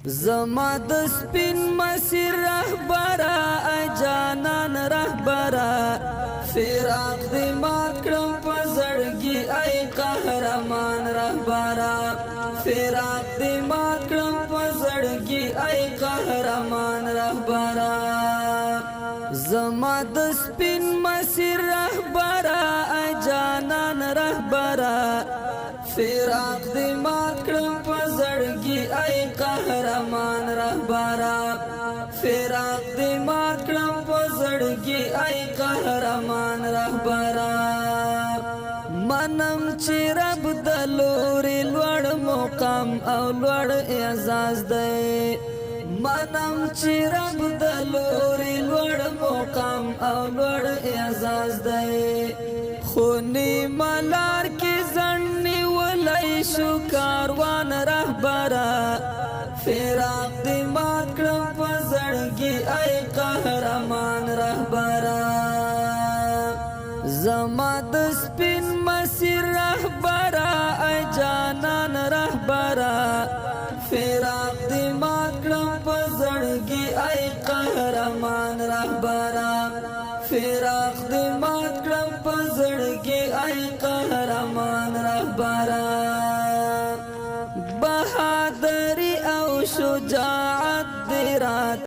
زما د سپین مسیر رهبره ای جانان رهبره فراق دی مات کړم په زړګي ای قهرمان رهبره فراق دی مات کړم په زړګي ای قهرمان رهبره زما د سپین مسیر رهبره ای جانان رهبره فراق دی مات کړم په زړګي ای قهرمان رهبره فراق دی مات کړم په زړګي ای قهرمان رهبره منم چې رب د لوري لوړ مقام او لوړ اعزاز دی منم چې رب د لوري لوړ مقام او لوړ اعزاز دی خونی ملار کې ځنی ولای شو کاروان رهبره فراق دی مات کړم په زړګي ای قهرمان رهبره زما د سپین مسیر رهبره ای جانان رهبره فراق دی مات کړم په زړګي ای قهرمان رهبره فراق دی مات کړم په زړګي ای قهرمان رهبره